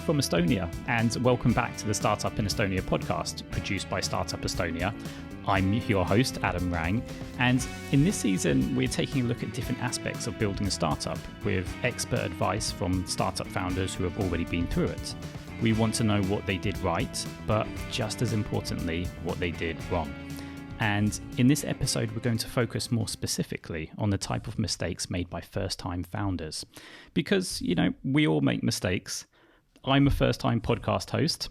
from Estonia, and welcome back to the Startup in Estonia podcast, produced by Startup Estonia. I'm your host, Adam Rang, and in this season, we're taking a look at different aspects of building a startup with expert advice from startup founders who have already been through it. We want to know what they did right, but just as importantly, what they did wrong. And in this episode, we're going to focus more specifically on the type of mistakes made by first-time founders. Because, we all make mistakes. I'm a first-time podcast host,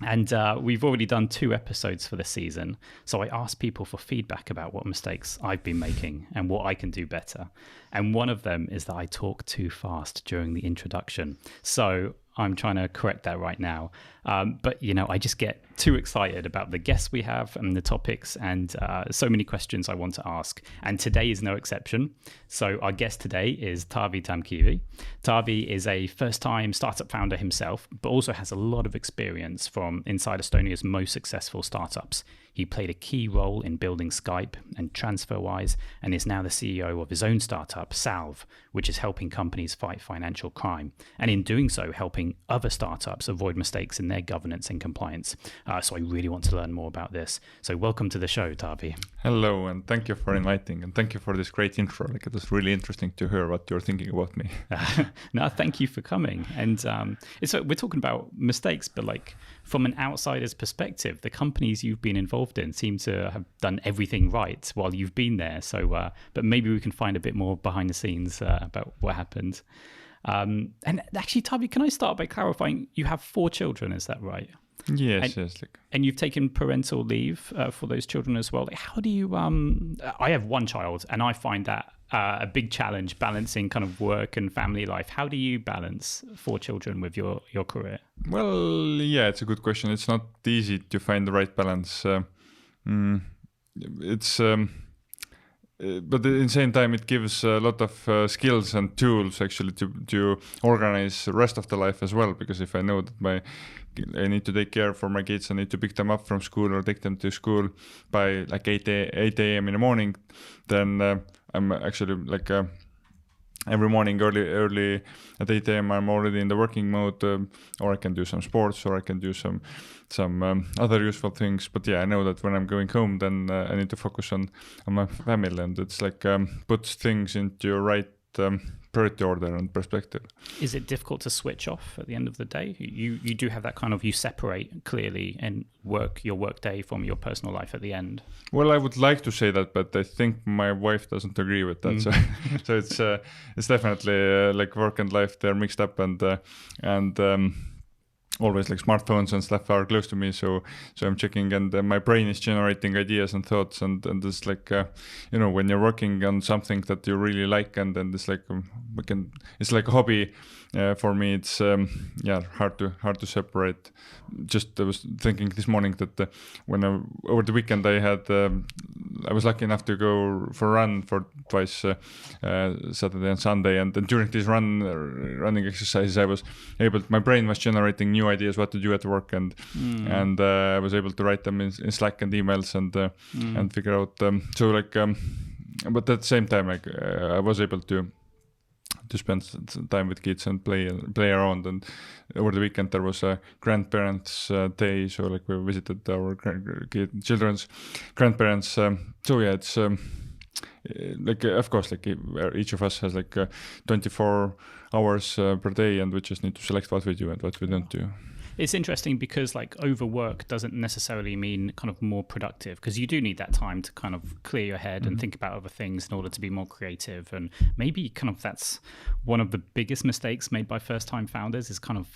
and we've already done 2 episodes for the season. So I asked people for feedback about what mistakes I've been making and what I can do better. And one of them is that I talk too fast during the introduction. So I'm trying to correct that right now. But I just get too excited about the guests we have and the topics and so many questions I want to ask. And today is no exception. So our guest today is Taavi Tamkivi. Taavi is a first-time startup founder himself, but also has a lot of experience from inside Estonia's most successful startups. He played a key role in building Skype and TransferWise and is now the CEO of his own startup, Salv, which is helping companies fight financial crime. And in doing so, helping other startups avoid mistakes in their governance and compliance. So I really want to learn more about this. So welcome to the show, Taavi. Hello, and thank you for inviting. And thank you for this great intro. It was really interesting to hear what you're thinking about me. No, thank you for coming. And so we're talking about mistakes, but from an outsider's perspective, the companies you've been involved in seem to have done everything right while you've been there. So, but maybe we can find a bit more behind the scenes about what happened. And actually, Taavi, can I start by clarifying? You have 4 children, is that right? Yes. And you've taken parental leave for those children as well. How do you? I have 1 child, and I find that a big challenge balancing kind of work and family life. How do you balance 4 children with your career? Well, yeah, it's a good question. It's not easy to find the right balance. But at the same time, it gives a lot of skills and tools actually to organize the rest of the life as well. Because if I know that I need to take care for my kids, I need to pick them up from school or take them to school by 8 a.m. in the morning, then I'm actually every morning early at 8 a.m. I'm already in the working mode, or I can do some sports, or I can do some other useful things. But yeah, I know that when I'm going home, then I need to focus on my family, and it's puts things into your right priority order and perspective. Is it difficult to switch off at the end of the day? You do have that kind of, you separate clearly and your work day from your personal life at the end. Well, I would like to say that, but I think my wife doesn't agree with that. So it's definitely work and life, they're mixed up, and always smartphones and stuff are close to me, so I'm checking, and my brain is generating ideas and thoughts, and it's when you're working on something that you really like, and then it's it's like a hobby. For me, it's hard to separate. Just I was thinking this morning that over the weekend I was lucky enough to go for a run for twice, Saturday and Sunday, and then during this running exercises, my brain was generating new ideas what to do at work, and I was able to write them in Slack and emails and figure out. But at the same time, I was able to spend some time with kids and play around. And over the weekend there was a grandparents day, so we visited our children's grandparents. So yeah, it's of course each of us has 24 hours per day, and we just need to select what we do and what we don't do. It's interesting because overwork doesn't necessarily mean kind of more productive, because you do need that time to kind of clear your head and think about other things in order to be more creative. And maybe kind of that's one of the biggest mistakes made by first-time founders is kind of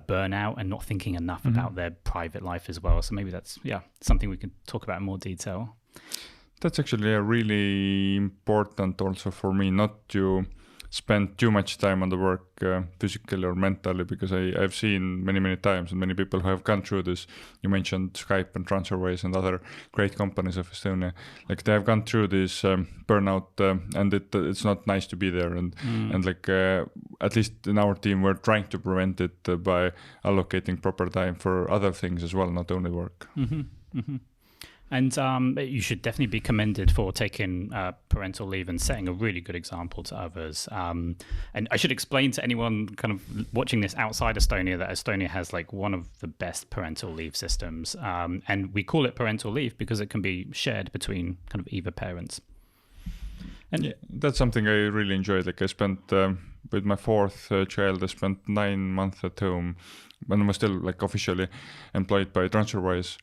burnout and not thinking enough about their private life as well. So maybe that's something we can talk about in more detail. That's actually a really important also for me, not to spend too much time on the work physically or mentally, because I've seen many times, and many people who have gone through this. You mentioned Skype and TransferWise and other great companies of Estonia. They have gone through this burnout, and it's not nice to be there. And at least in our team, we're trying to prevent it by allocating proper time for other things as well, not only work. Mm-hmm. Mm-hmm. And you should definitely be commended for taking parental leave and setting a really good example to others. And I should explain to anyone kind of watching this outside Estonia that Estonia has like one of the best parental leave systems. And we call it parental leave because it can be shared between kind of either parents. And yeah, that's something I really enjoyed. Like I spent with my fourth child, I spent 9 months at home when I was still like officially employed by TransferWise.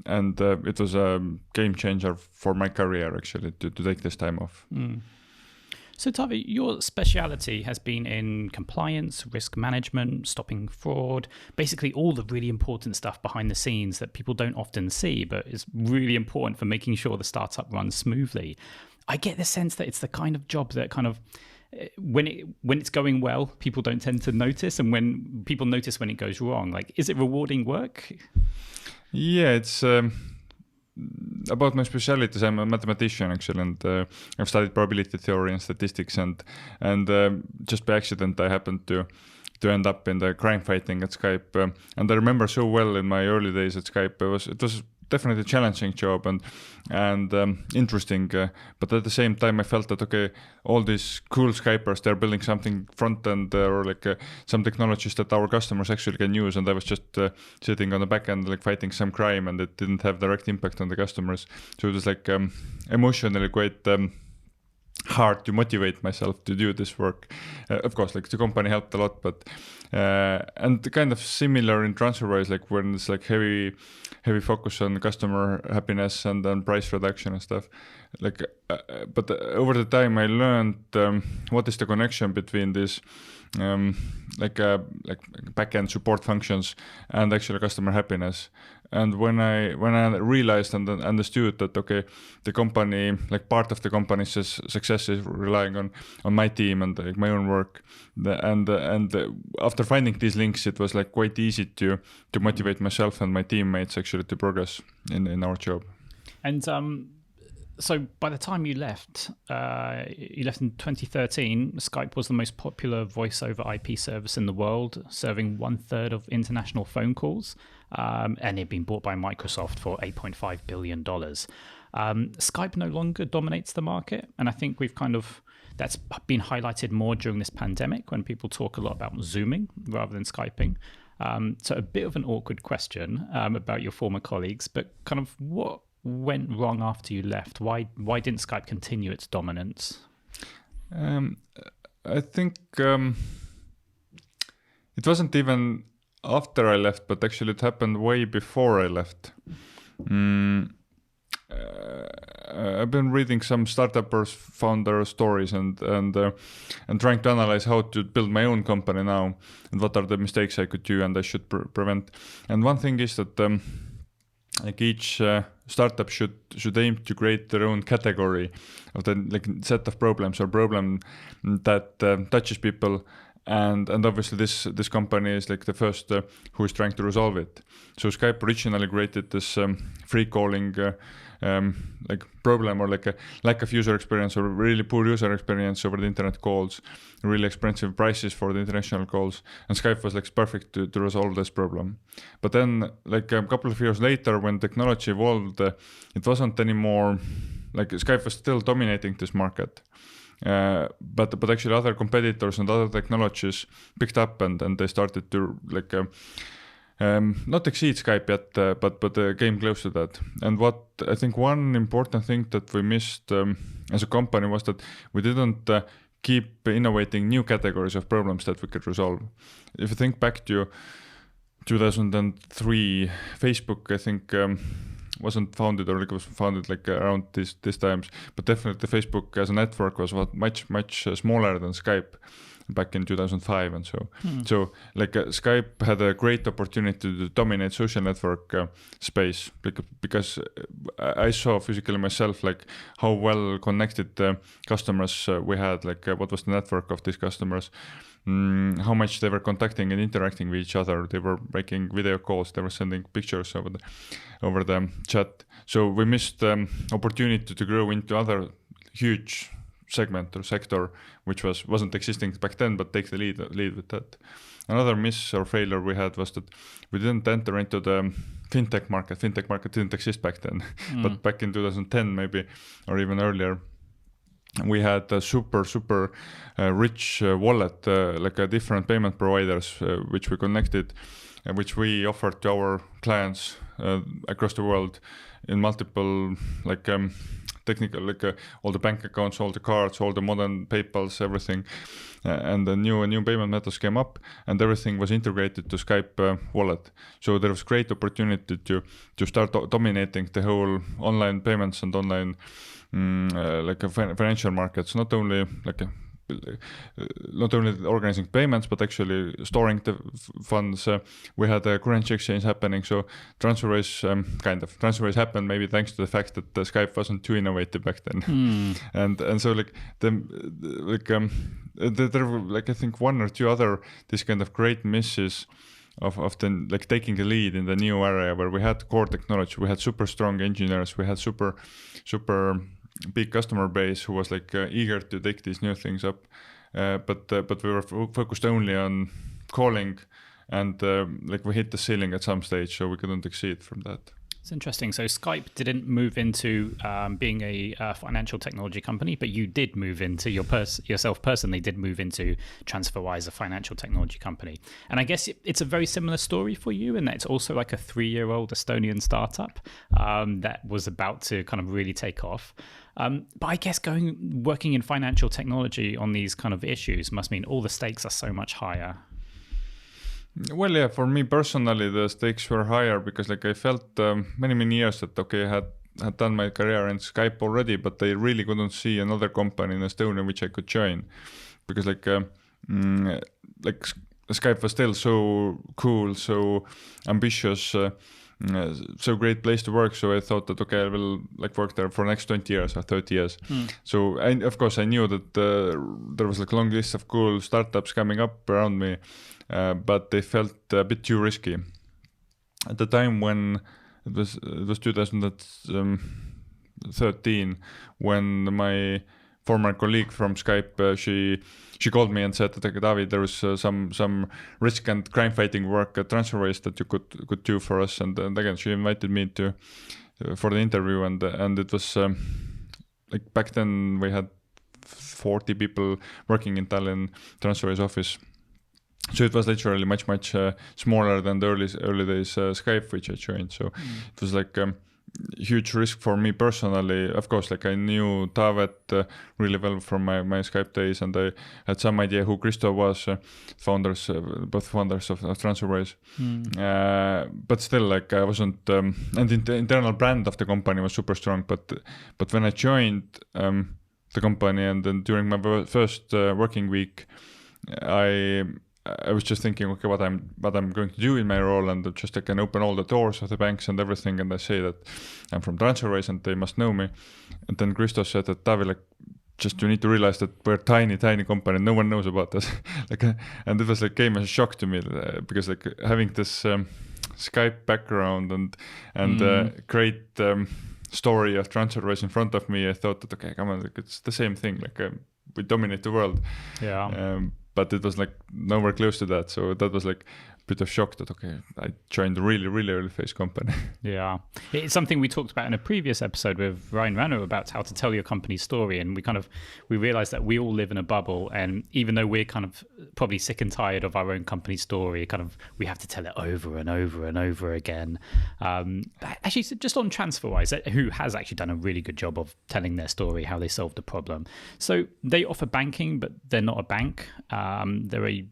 And it was a game changer for my career, actually, to take this time off. So, Taavi, your speciality has been in compliance, risk management, stopping fraud, basically all the really important stuff behind the scenes that people don't often see, but is really important for making sure the startup runs smoothly. I get the sense that it's the kind of job that kind of when it's going well, people don't tend to notice, and when people notice when it goes wrong. Like, is it rewarding work? Yeah, it's about my specialties. I'm a mathematician, actually, and I've studied probability theory and statistics, and just by accident I happened to end up in the crime fighting at Skype. And I remember so well in my early days at Skype, it was definitely a challenging job and interesting, but at the same time I felt that okay, all these cool Skypers, they're building something front end or like some technologies that our customers actually can use, and I was just sitting on the back end like fighting some crime, and it didn't have direct impact on the customers. So it was like emotionally quite hard to motivate myself to do this work. Of course, like the company helped a lot, but and kind of similar in TransferWise, like when it's like heavy focus on customer happiness and then price reduction and stuff. Like, but over the time I learned what is the connection between this like backend support functions and actually customer happiness. And when I realized and understood that okay, the company, like part of the company's success is relying on my team and like my own work, and after finding these links, it was like quite easy to motivate myself and my teammates actually to progress in our job. And so by the time you left in 2013, Skype was the most popular voice over IP service in the world, serving 1/3 of international phone calls, and it had been bought by Microsoft for $8.5 billion. Skype no longer dominates the market, and I think that's been highlighted more during this pandemic when people talk a lot about Zooming rather than Skyping. So a bit of an awkward question about your former colleagues, but kind of what went wrong after you left? Why didn't Skype continue its dominance? I think it wasn't even after I left, but actually it happened way before I left. I've been reading some startuppers, founder stories, and trying to analyze how to build my own company now, and what are the mistakes I could do and I should prevent. And one thing is that like each startup should aim to create their own category of the like set of problems or problem that touches people, and obviously this company is like the first who is trying to resolve it. So Skype originally created this free calling like problem, or like a lack of user experience or really poor user experience over the internet calls, really expensive prices for the international calls, and Skype was like perfect to resolve this problem. But then like a couple of years later, when technology evolved, it wasn't anymore like Skype was still dominating this market. But actually other competitors and other technologies picked up and they started to like not exceed Skype yet, but came close to that. And what I think one important thing that we missed as a company was that we didn't keep innovating new categories of problems that we could resolve. If you think back to 2003, Facebook, I think wasn't founded, or it was founded like around these times, but definitely Facebook as a network was much smaller than Skype back in 2005 and so. So like Skype had a great opportunity to dominate social network space, because I saw physically myself like how well connected customers we had, like what was the network of these customers, how much they were contacting and interacting with each other. They were making video calls, they were sending pictures over the chat. So we missed opportunity to grow into other huge segment or sector which wasn't existing back then, but take the lead with that. Another miss or failure we had was that we didn't enter into the fintech market. Fintech market didn't exist back then, but back in 2010 maybe, or even earlier, we had a super rich wallet, like a different payment providers, which we connected, which we offered to our clients across the world in multiple technical, all the bank accounts, all the cards, all the modern PayPals, everything, and the new payment methods came up, and everything was integrated to Skype wallet. So there was great opportunity to start dominating the whole online payments and online financial markets, not only organizing payments, but actually storing the funds. We had a currency exchange happening, so TransferWise happened maybe thanks to the fact that Skype wasn't too innovative back then. And so there were I think one or two other this kind of great misses of the taking the lead in the new area where we had core technology, we had super strong engineers, we had super big customer base who was eager to take these new things up, but we were focused only on calling, and we hit the ceiling at some stage, so we couldn't exceed from that. It's interesting. So Skype didn't move into being a financial technology company, but you did move into yourself personally did move into TransferWise, a financial technology company. And I guess it's a very similar story for you, in that it's also like a 3-year-old Estonian startup that was about to kind of really take off. But I guess working in financial technology on these kind of issues must mean all the stakes are so much higher. Well, yeah, for me personally, the stakes were higher because I felt many years that, I had done my career in Skype already, but I really couldn't see another company in Estonia which I could join, because Skype was still so cool, so ambitious, so great place to work. So I thought that, I will work there for the next 20 years or 30 years. So of course I knew that there was a long list of cool startups coming up around me, but they felt a bit too risky. At the time when it was 2013, when my former colleague from Skype, she called me and said that, Taavi, there was some risk and crime fighting work at TransferWise that you could do for us. And again, she invited me for the interview, and it was back then we had 40 people working in Tallinn TransferWise office. So it was literally much smaller than the early days Skype, which I joined. So it was huge risk for me personally. Of course, I knew Taavet really well from my Skype days, and I had some idea who Kristo was, both founders of TransferWise. But still, I wasn't, and the internal brand of the company was super strong. But when I joined the company, and then during my first working week, I was just thinking, what I'm going to do in my role, and just I can open all the doors of the banks and everything, and I say that I'm from TransferWise and they must know me. And then Kristo said that, Taavi, just you need to realize that we're a tiny company, no one knows about us. And it was came as a shock to me, because having this Skype background and great story of TransferWise in front of me, I thought that, come on, it's the same thing. We dominate the world. Yeah. But it was nowhere close to that. So that was a bit of shock that, I joined a really early phase company. Yeah. It's something we talked about in a previous episode with Ryan Rano about how to tell your company's story. And we realized that we all live in a bubble. And even though we're kind of probably sick and tired of our own company story, we have to tell it over and over and over again. Actually, just on TransferWise, who has actually done a really good job of telling their story, how they solved the problem. So they offer banking, but they're not a bank. They're a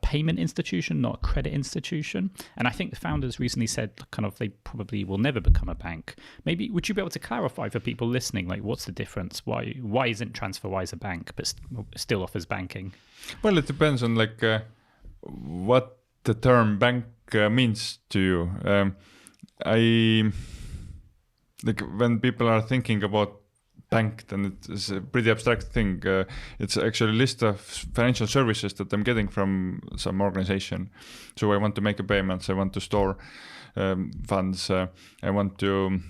payment institution, not a credit institution. And I think the founders recently said they probably will never become a bank. Maybe would you be able to clarify for people listening, what's the difference? Why isn't TransferWise a bank but still offers banking? Well, it depends on what the term bank means to you. When people are thinking about bank, then it's a pretty abstract thing. It's actually a list of financial services that I'm getting from some organization. So I want to make a payments, I want to store funds, I want to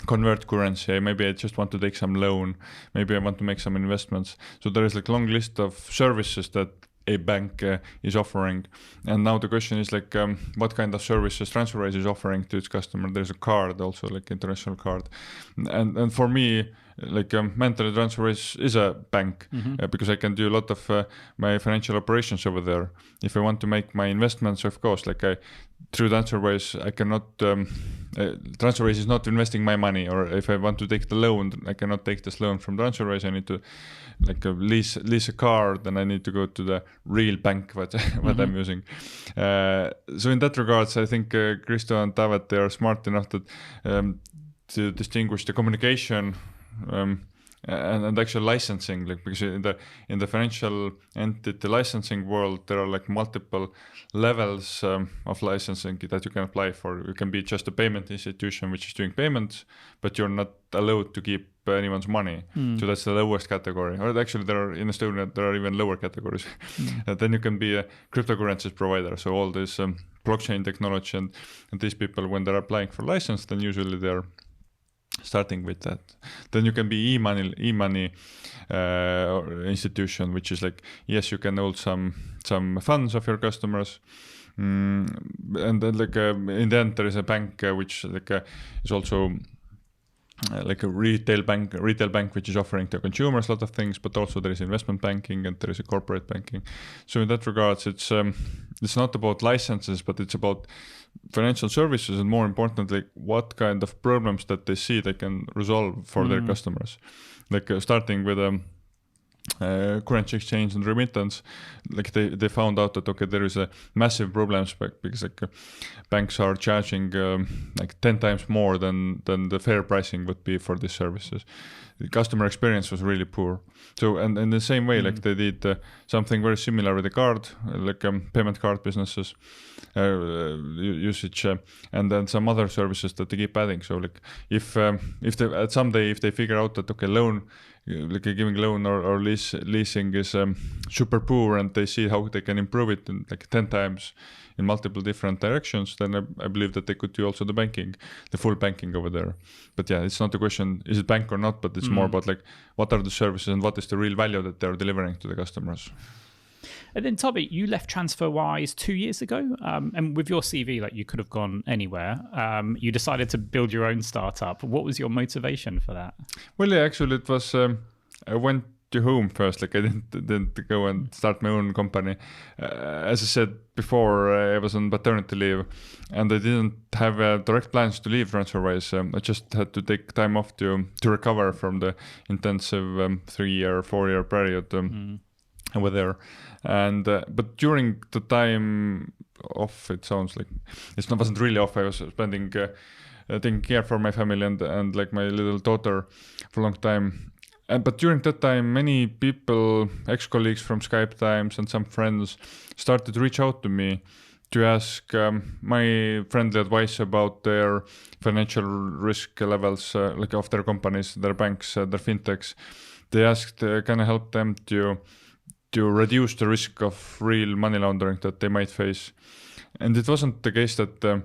convert currency, maybe I just want to take some loan, maybe I want to make some investments. So there is like long list of services that a bank is offering. And now the question is like what kind of services TransferWise is offering to its customer. There's a card also, like international card, and for me, like mentally TransferWise is a bank because I can do a lot of my financial operations over there. If I want to make my investments, of course, like through TransferWise I cannot TransferWise is not investing my money, or if I want to take the loan, I cannot take this loan from TransferWise. I need to like lease a car, then I need to go to the real bank what I'm using. So in that regards, I think Kristo and Taavi, they are smart enough that to distinguish the communication and actual licensing, like because in the financial entity licensing world, there are like multiple levels of licensing that you can apply for. You can be just a payment institution which is doing payments, but you're not allowed to keep anyone's money. So that's the lowest category. Or actually, in Estonia there are even lower categories. Then you can be a cryptocurrencies provider. So all this blockchain technology and these people, when they're applying for license, then usually they're starting with that. Then you can be e-money institution, which is like, yes, you can hold some funds of your customers, and then like in the end there is a bank which like is also like a retail bank which is offering to consumers a lot of things, but also there is investment banking and there is a corporate banking. So in that regards, it's not about licenses, but it's about financial services, and more importantly, what kind of problems that they see they can resolve for their customers. Like starting with currency exchange and remittance, like they found out that okay, there is a massive problems because like banks are charging like 10 times more than the fair pricing would be for these services. The customer experience was really poor. So and in the same way, like they did something very similar with the card, like payment card businesses usage, and then some other services that they keep adding. So like if they someday if they figure out that okay, loan, like giving loan or leasing is super poor, and they see how they can improve it in like 10 times in multiple different directions, then I believe that they could do also the full banking over there. But yeah, it's not a question is it bank or not, but it's more about like what are the services and what is the real value that they're delivering to the customers. And then Taavi, you left TransferWise 2 years ago, and with your CV, like you could have gone anywhere. You decided to build your own startup. What was your motivation for that? Well, yeah, actually, it was I went to home first. Like I didn't go and start my own company. As I said before, I was on paternity leave, and I didn't have direct plans to leave TransferWise. I just had to take time off to recover from the intensive 4-year period. Over there, and but during the time off, it sounds like wasn't really off. I was spending taking care for my family and like my little daughter for a long time. But during that time, many people, ex-colleagues from Skype times and some friends, started to reach out to me to ask my friendly advice about their financial risk levels, like of their companies, their banks, their fintechs. They asked, can I help them to reduce the risk of real money laundering that they might face. And it wasn't the case that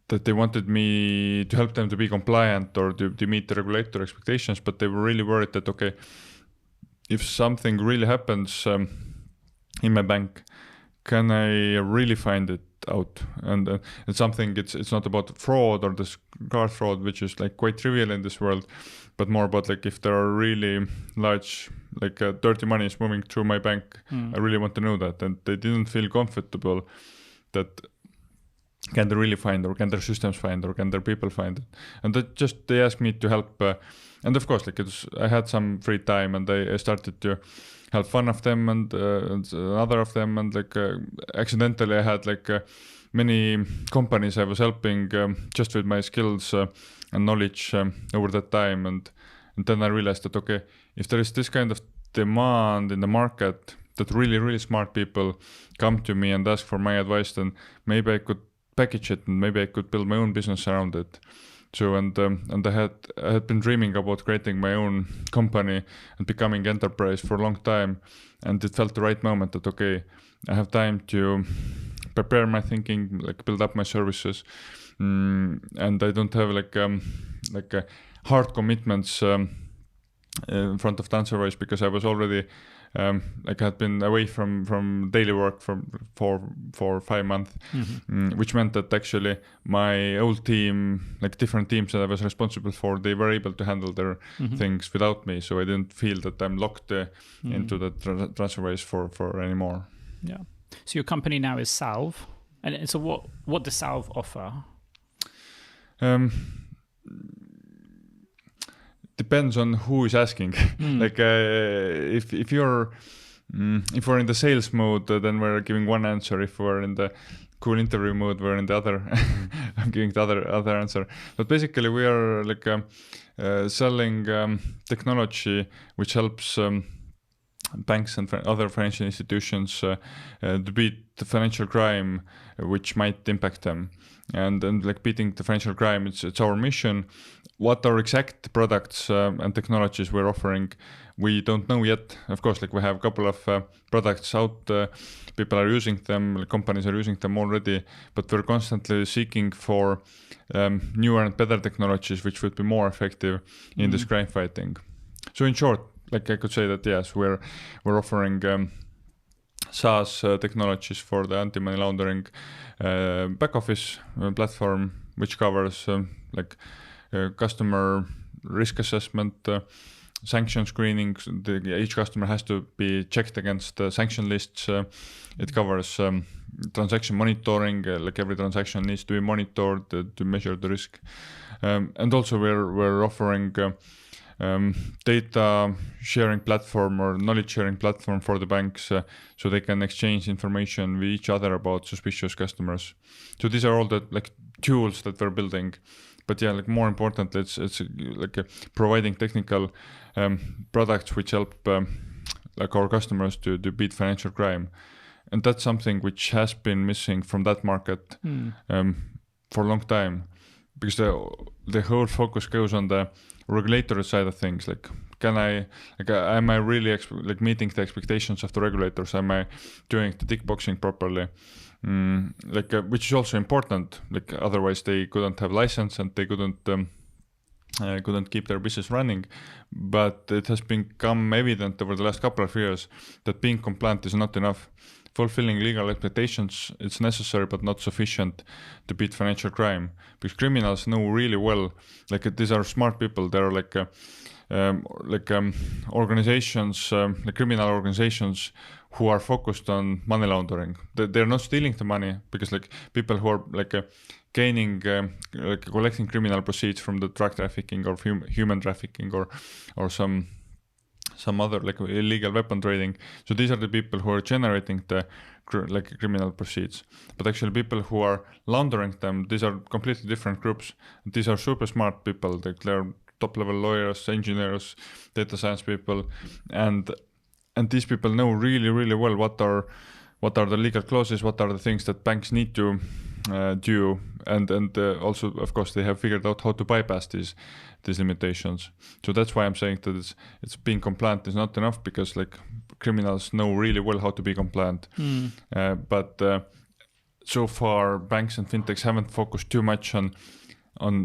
they wanted me to help them to be compliant or to meet the regulator expectations, but they were really worried that, okay, if something really happens in my bank, can I really find it out? And it's something, it's not about fraud or this card fraud, which is like quite trivial in this world, but more about like if there are really large, like dirty money is moving through my bank, I really want to know that. And they didn't feel comfortable that can they really find, or can their systems find, or can their people find it. And they asked me to help. And of course, like I had some free time, and I started to help one of them and another of them, and like accidentally I had like many companies I was helping just with my skills and knowledge over that time. And then I realized that, okay, if there is this kind of demand in the market that really, really smart people come to me and ask for my advice, then maybe I could package it and maybe I could build my own business around it. So and I had been dreaming about creating my own company and becoming enterprise for a long time, and it felt the right moment that okay, I have time to prepare my thinking, like build up my services, and I don't have like hard commitments in front of TransferWise, because I was already had been away from daily work for 5 months, which meant that actually my old team, different teams that I was responsible for, they were able to handle their things without me. So I didn't feel that I'm locked into the TransferWise for anymore. Yeah. So your company now is Salv, and so what does Salv offer? Depends on who is asking. If you're if we're in the sales mode, then we're giving one answer. If we're in the cool interview mode, we're in the other. I'm giving the other answer. But basically, we are selling technology which helps banks and other financial institutions to beat the financial crime which might impact them. And beating the financial crime, it's our mission. What are exact products and technologies we're offering, we don't know yet. Of course, we have a couple of products out. People are using them, companies are using them already, but we're constantly seeking for newer and better technologies which would be more effective in this crime fighting. So in short, I could say that yes, we're offering SaaS technologies for the anti-money laundering back office platform, which covers customer risk assessment, sanction screening. Each customer has to be checked against sanction lists. It covers transaction monitoring. Every transaction needs to be monitored to measure the risk. And also we're offering data sharing platform or knowledge sharing platform for the banks, so they can exchange information with each other about suspicious customers. So these are all the tools that we're building. But yeah, more importantly, it's providing technical products which help our customers to beat financial crime, and that's something which has been missing from that market for a long time, because the whole focus goes on the regulatory side of things. Am I really meeting the expectations of the regulators? Am I doing the tick boxing properly? Which is also important. Otherwise they couldn't have license and they couldn't keep their business running. But it has become evident over the last couple of years that being compliant is not enough. Fulfilling legal expectations, it's necessary but not sufficient to beat financial crime, because criminals know really well, these are smart people. They're organizations, criminal organizations who are focused on money laundering. They're not stealing the money, because people who are gaining, collecting criminal proceeds from the drug trafficking or human trafficking or some other illegal weapon trading. So these are the people who are generating the criminal proceeds. But actually people who are laundering them, these are completely different groups. These are super smart people. They're top level lawyers, engineers, data science people, and these people know really, really well what are the legal clauses, what are the things that banks need to do, and also of course they have figured out how to bypass these limitations. So that's why I'm saying that it's being compliant is not enough, because criminals know really well how to be compliant. But so far banks and fintechs haven't focused too much on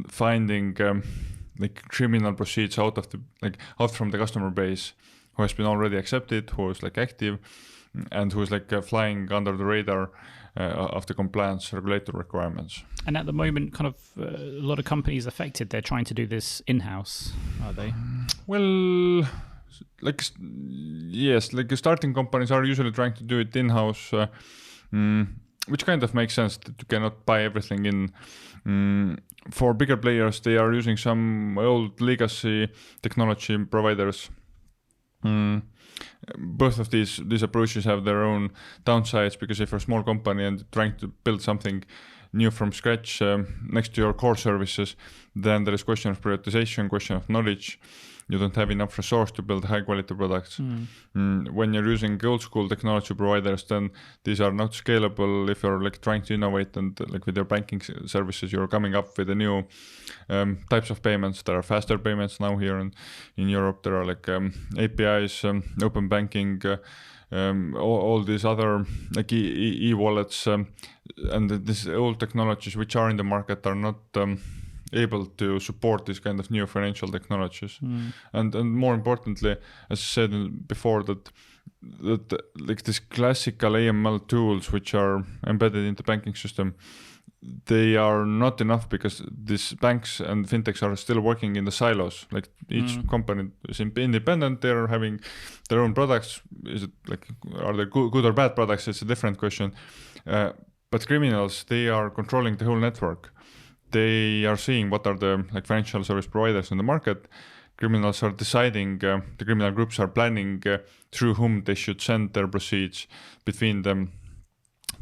finding criminal proceeds out from the customer base who has been already accepted, who is active, and who is flying under the radar of the compliance regulatory requirements. And at the moment, kind of a lot of companies affected, they're trying to do this in-house, are they? Well, yes, starting companies are usually trying to do it in-house, which kind of makes sense, that you cannot buy everything in. For bigger players, they are using some old legacy technology providers. Both of these approaches have their own downsides, because if you're a small company and trying to build something new from scratch next to your core services, then there is question of prioritization, question of knowledge. You don't have enough resource to build high quality products. When you're using old school technology providers, then these are not scalable. If you're trying to innovate and with your banking services, you're coming up with the new types of payments. There are faster payments now here in Europe. There are APIs, open banking, all these other e-wallets, and these old technologies which are in the market are not able to support these kind of new financial technologies. And more importantly, as I said before, that like these classical AML tools which are embedded in the banking system, they are not enough because these banks and fintechs are still working in the silos. Like each company is independent, they're having their own products. Is it like, are they good or bad products? It's a different question. But criminals, they are controlling the whole network. They are seeing what are the like financial service providers in the market. Criminals are deciding, the criminal groups are planning through whom they should send their proceeds between them,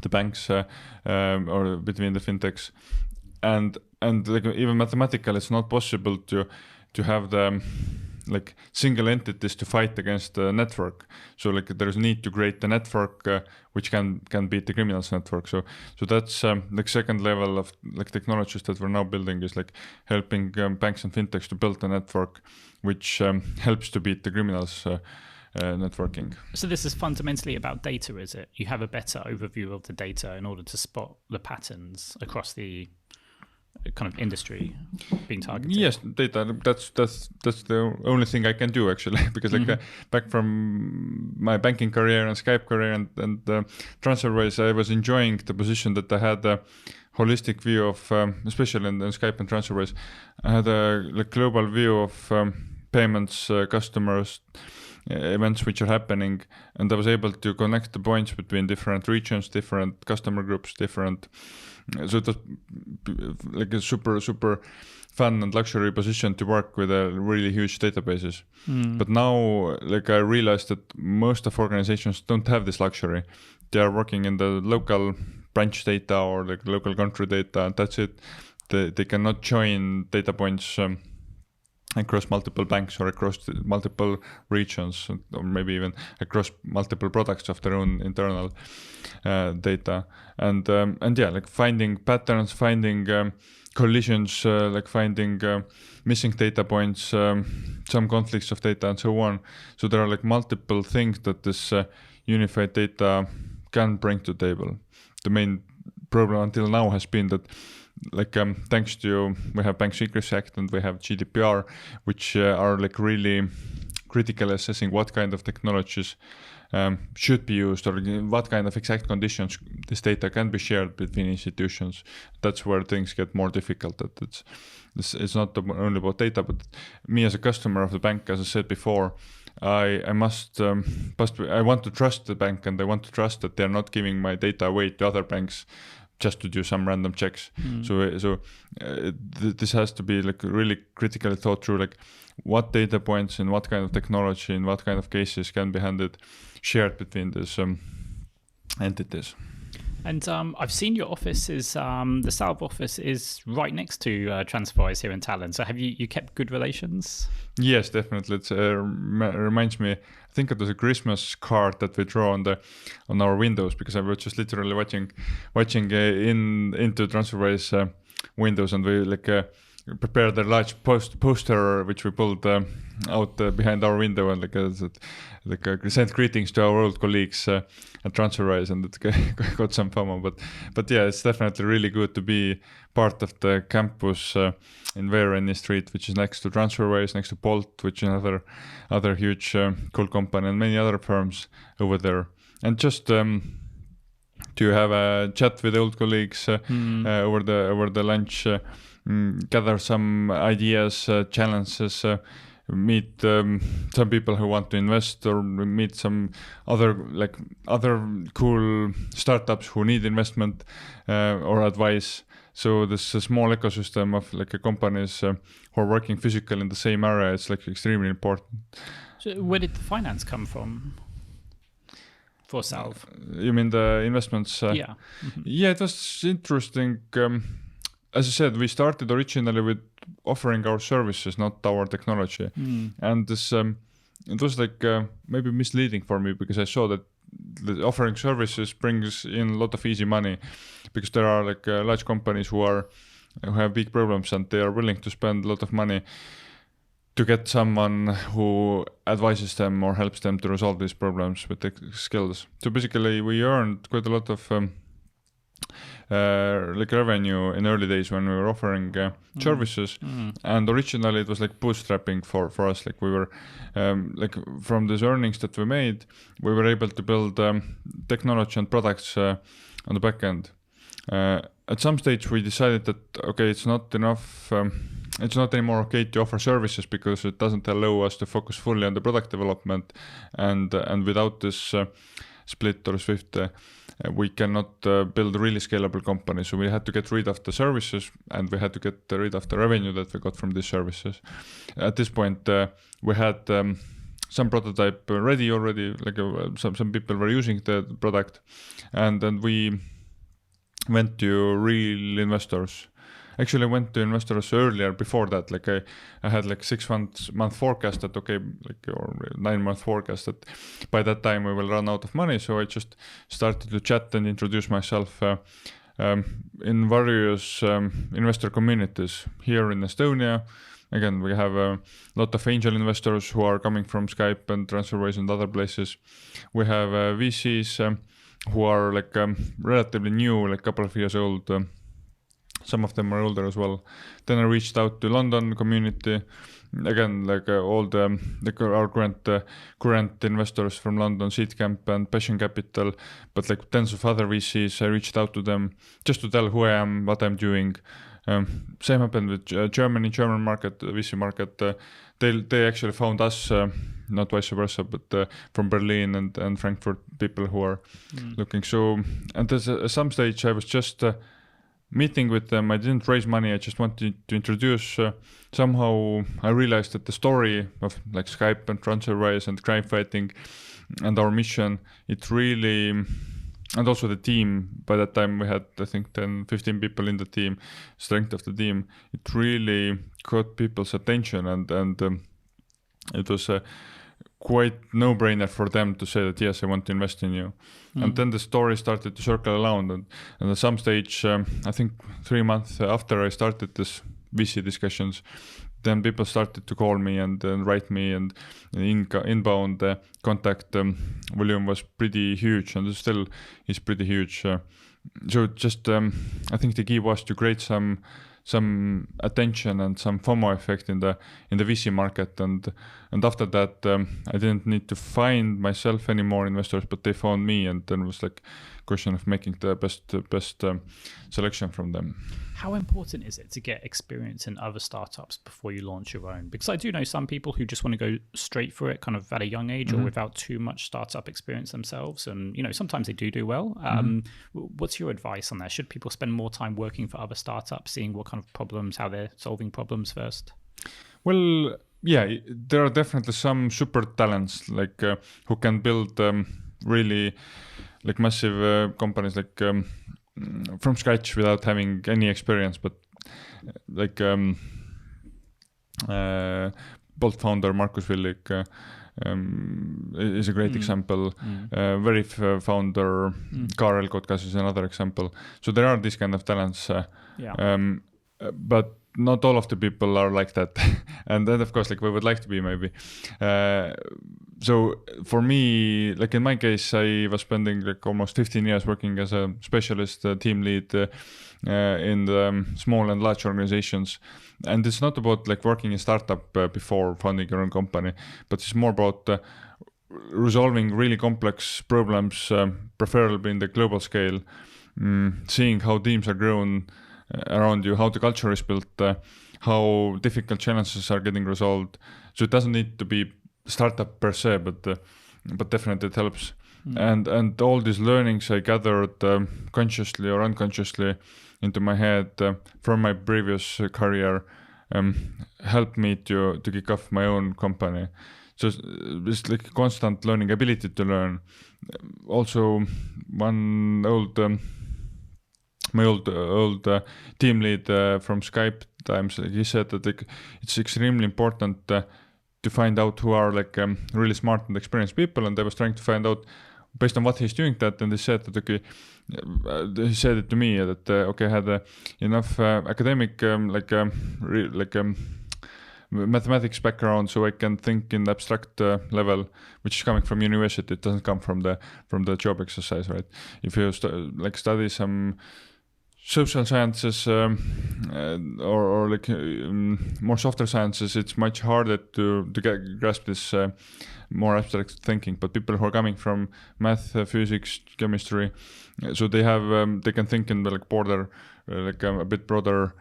the banks or between the fintechs, and like even mathematically, it's not possible to have the like single entities to fight against the network. So like there's need to create the network which can beat the criminals network. So that's like second level of like technologies that we're now building is like helping banks and fintechs to build a network which helps to beat the criminals networking. So this is fundamentally about data, is it? You have a better overview of the data in order to spot the patterns across the kind of industry being targeted. Yes, data. That's the only thing I can do actually, because like back from my banking career and Skype career and TransferWise, I was enjoying the position that I had a holistic view of, especially in Skype and TransferWise, I had a like global view of payments, customers, events which are happening, and I was able to connect the points between different regions, different customer groups, different. So it was like a super fun and luxury position to work with a really huge databases. But now, like I realized that most of organizations don't have this luxury. They are working in the local branch data or like local country data, and that's it. They cannot join data points across multiple banks or across multiple regions, or maybe even across multiple products of their own internal data. And yeah, like finding patterns, finding collisions, like finding missing data points, some conflicts of data, and so on. So there are like multiple things that this unified data can bring to the table. The main problem until now has been that like thanks to we have Bank Secrecy Act and we have GDPR, which are like really critically assessing what kind of technologies should be used or what kind of exact conditions this data can be shared between institutions. That's where things get more difficult. That it's not only about data, but me as a customer of the bank, as I said before, I want to trust the bank, and I want to trust that they're not giving my data away to other banks just to do some random checks. So this has to be like really critically thought through, like what data points and what kind of technology and what kind of cases can be shared between these entities. And I've seen your office is the Salv office is right next to TransferWise here in Tallinn. So have you kept good relations? Yes, definitely. It reminds me. I think it was a Christmas card that we draw on our windows, because I was just literally watching into TransferWise windows, and we like prepared a large poster which we pulled out behind our window, and sent greetings to our old colleagues at TransferWise, and it got some fun. But yeah, it's definitely really good to be part of the campus in Veereni Street, which is next to TransferWise, next to Bolt, which is another huge cool company, and many other firms over there. And just to have a chat with old colleagues over the lunch, gather some ideas, challenges, meet some people who want to invest, or meet some other cool startups who need investment or advice. So this a small ecosystem of like companies who are working physically in the same area, it's like extremely important. So where did the finance come from for Salv? You mean the investments? Yeah. Yeah, it was interesting. As I said, we started originally with offering our services, not our technology. And this it was like maybe misleading for me, because I saw that the offering services brings in a lot of easy money, because there are like large companies who have big problems, and they are willing to spend a lot of money to get someone who advises them or helps them to resolve these problems with the skills. So basically we earned quite a lot of like revenue in early days when we were offering services, and originally it was like bootstrapping for us. Like we were like from these earnings that we made, we were able to build technology and products on the back end. At some stage we decided that okay, it's not enough, it's not anymore okay to offer services because it doesn't allow us to focus fully on the product development, and without this split or Swift, we cannot build a really scalable company. So we had to get rid of the services, and we had to get rid of the revenue that we got from these services. At this point, we had some prototype ready already, like some people were using the product, and then we went to real investors. Actually, I went to investors earlier before that. Like I had like 6 month forecast that okay, like or 9 month forecast that by that time we will run out of money. So I just started to chat and introduce myself in various investor communities here in Estonia. Again, we have a lot of angel investors who are coming from Skype and TransferWise and other places. We have VCs who are like relatively new, like a couple of years old. Some of them are older as well. Then I reached out to London community. Again, like all the like our current investors from London, Seedcamp and Passion Capital, but like tens of other VCs. I reached out to them just to tell who I am, what I'm doing. Same happened with German market, VC market. They actually found us, not vice versa, but from Berlin and Frankfurt, people who are looking. So, and at some stage I was just meeting with them. I didn't raise money. I just wanted to introduce. Somehow I realized that the story of like Skype and TransferWise and crime fighting and our mission, it really, and also the team, by that time we had I think 10-15 people in the team, strength of the team, it really caught people's attention, and it was a quite no-brainer for them to say that yes, I want to invest in you. And then the story started to circle around, and at some stage I think 3 months after I started this VC discussions, then people started to call me and write me, and inbound contact volume was pretty huge, and it still is pretty huge. So just I think the key was to create some attention and some FOMO effect in the VC market, and after that I didn't need to find myself any more investors, but they found me, and then it was like a question of making the best selection from them. How important is it to get experience in other startups before you launch your own? Because I do know some people who just want to go straight for it kind of at a young age or without too much startup experience themselves. And, you know, sometimes they do well. What's your advice on that? Should people spend more time working for other startups, seeing what kind of problems, how they're solving problems first? Well, yeah, there are definitely some super talents like who can build really like massive companies like from scratch without having any experience, but like Bolt founder Markus Villig is a great example. Very founder Kaarel Kotkas is another example. So there are these kind of talents, but not all of the people are like that. And then of course like we would like to be maybe. So for me, like in my case, I was spending like almost 15 years working as a specialist team lead in the small and large organizations. And it's not about like working in startup before founding your own company, but it's more about resolving really complex problems, preferably in the global scale, seeing how teams are grown around you, how the culture is built, how difficult challenges are getting resolved. So it doesn't need to be startup per se, but definitely it helps. And all these learnings I gathered consciously or unconsciously into my head from my previous career helped me to kick off my own company. So it's like constant learning, ability to learn. Also, one my old team lead from Skype times, he said that it's extremely important to find out who are like really smart and experienced people, and I was trying to find out based on what he's doing that, and they said that okay, he said it to me that okay, I had enough academic mathematics background, so I can think in abstract level, which is coming from university. It doesn't come from the job exercise, right? If you study some social sciences or more softer sciences, it's much harder to grasp this more abstract thinking. But people who are coming from math, physics, chemistry, so they have they can think in the border, a bit broader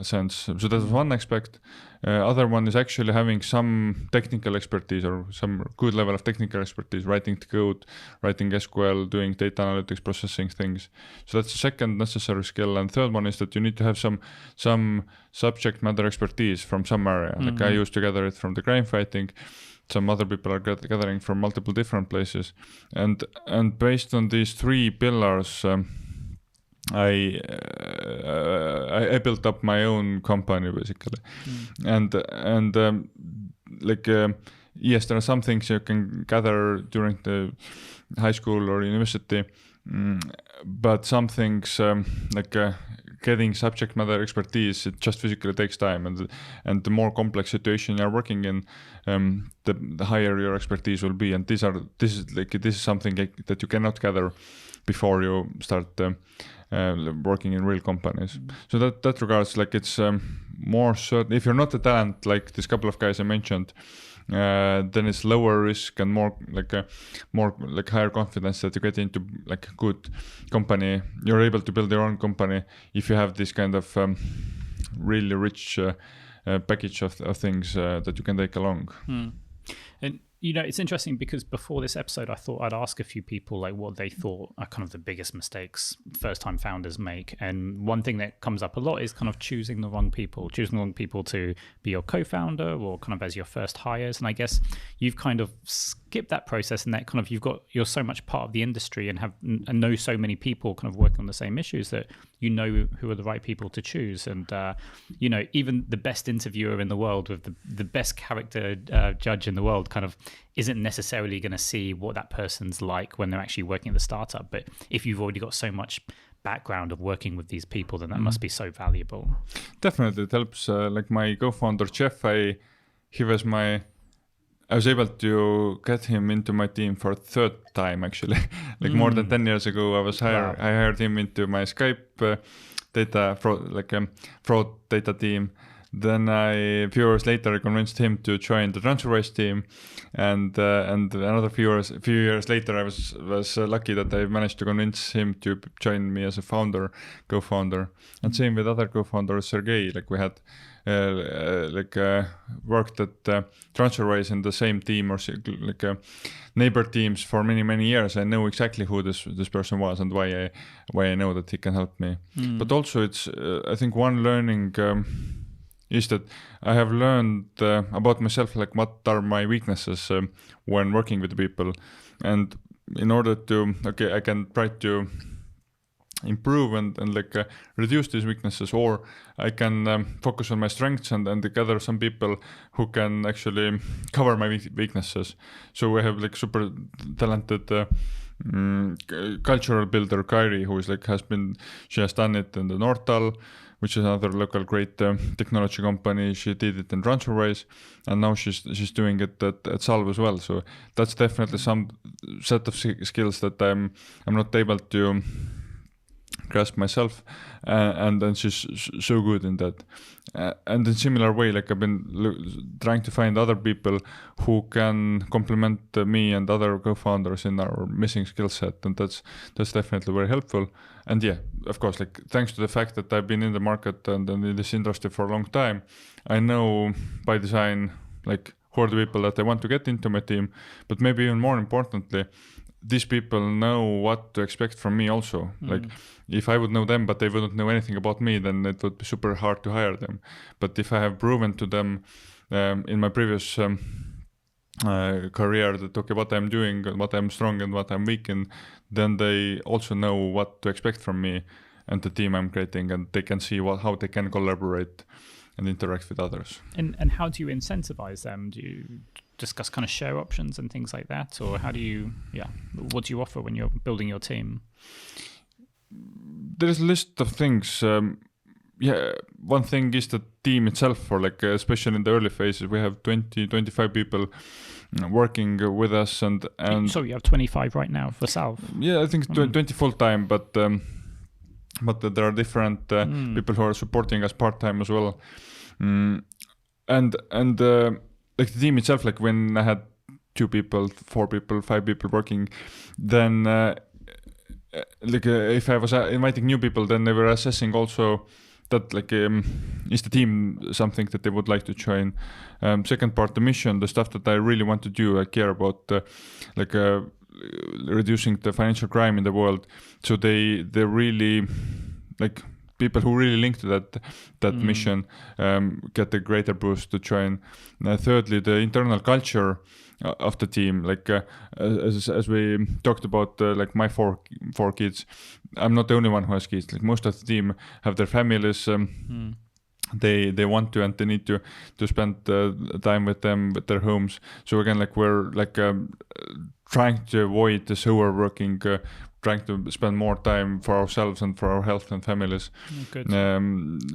sense. So that's one aspect. Other one is actually having some technical expertise or some good level of technical expertise, writing the code, writing SQL, doing data analytics, processing things. So that's the second necessary skill. And third one is that you need to have some subject matter expertise from some area. Like I used to gather it from the crime fighting. Some other people are gathering from multiple different places. And based on these three pillars, I built up my own company basically, and yes, there are some things you can gather during the high school or university, but some things getting subject matter expertise, it just physically takes time, and the more complex situation you're working in, the higher your expertise will be, and this is something that you cannot gather before you start working in real companies. So that regards, it's more certain. If you're not a talent like this couple of guys I mentioned, then it's lower risk and more higher confidence that you get into a good company. You're able to build your own company if you have this kind of really rich package of things that you can take along. And it's interesting because before this episode, I thought I'd ask a few people what they thought are kind of the biggest mistakes first-time founders make. And one thing that comes up a lot is kind of choosing the wrong people to be your co-founder or kind of as your first hires. And I guess you've kind of skipped that process, and that kind of you're so much part of the industry and know so many people kind of working on the same issues that you know who are the right people to choose. And even the best interviewer in the world with the best character judge in the world kind of isn't necessarily going to see what that person's like when they're actually working at the startup. But if you've already got so much background of working with these people, then that must be so valuable. Definitely, it helps. My co-founder Jeff, I was able to get him into my team for a third time, actually. More than 10 years ago, I hired him into my Skype data fraud data team. Then a few years later, I convinced him to join the TransferWise team, and another few years later, I was lucky that I managed to convince him to join me as a co-founder. And same with other co-founder Sergey. We had worked at TransferWise in the same team or neighbor teams for many years. I know exactly who this person was and why I know that he can help me. But also, it's I think one learning. Is that I have learned about myself, what are my weaknesses when working with people, and in order to I can try to improve and reduce these weaknesses, or I can focus on my strengths and gather some people who can actually cover my weaknesses. So we have super talented cultural builder Kairi, who is she has done it in the Nortal, which is another local great technology company. She did it in TransferWise, and now she's doing it at Salv as well. So that's definitely some set of skills that I'm not able to grasp myself, and then she's so good in that. And in similar way, I've been trying to find other people who can complement me and other co-founders in our missing skill set, and that's definitely very helpful. And yeah, of course, thanks to the fact that I've been in the market and in this industry for a long time, I know by design who are the people that I want to get into my team. But maybe even more importantly, these people know what to expect from me also. If I would know them but they wouldn't know anything about me, then it would be super hard to hire them. But if I have proven to them in my previous career that what I'm doing, what I'm strong and what I'm weak in, then they also know what to expect from me and the team I'm creating, and they can see how they can collaborate and interact with others. And how do you incentivize them? Do you discuss kind of share options and things like that, or how do you what do you offer when you're building your team? There's a list of things. yeah, one thing is the team itself. For like especially in the early phases, we have 20-25 people working with us, and So you have 25 right now for Salv. yeah, I think 20 full time, but there are different people who are supporting us part time as well. And like the team itself, like when I had 2 people, 4 people, 5 people working, then if I was inviting new people, then they were assessing also that like is the team something that they would like to join. Second part, the mission, the stuff that I really want to do, I care about reducing the financial crime in the world. So they really like people who really link to that mission get a greater boost to join. Thirdly, the internal culture of the team, like as we talked about, like my four kids, I'm not the only one who has kids. Like most of the team have their families. They want to and they need to spend time with them, with their homes. So again, like we're like trying to avoid this overworking, trying to spend more time for ourselves and for our health and families. Good.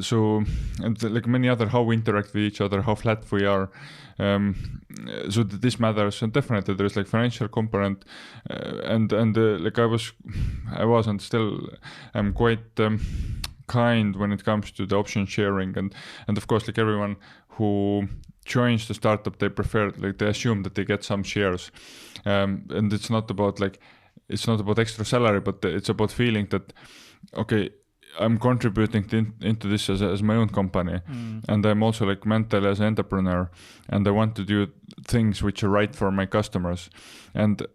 So and like many other, how we interact with each other, how flat we are. So this matters, and definitely there is like financial component, and like I was and still am quite kind when it comes to the option sharing, and of course like everyone who joins the startup, they prefer, like they assume that they get some shares, and it's not about extra salary, but it's about feeling that okay, I'm contributing into this as my own company, and I'm also like mentally as an entrepreneur, and I want to do things which are right for my customers, and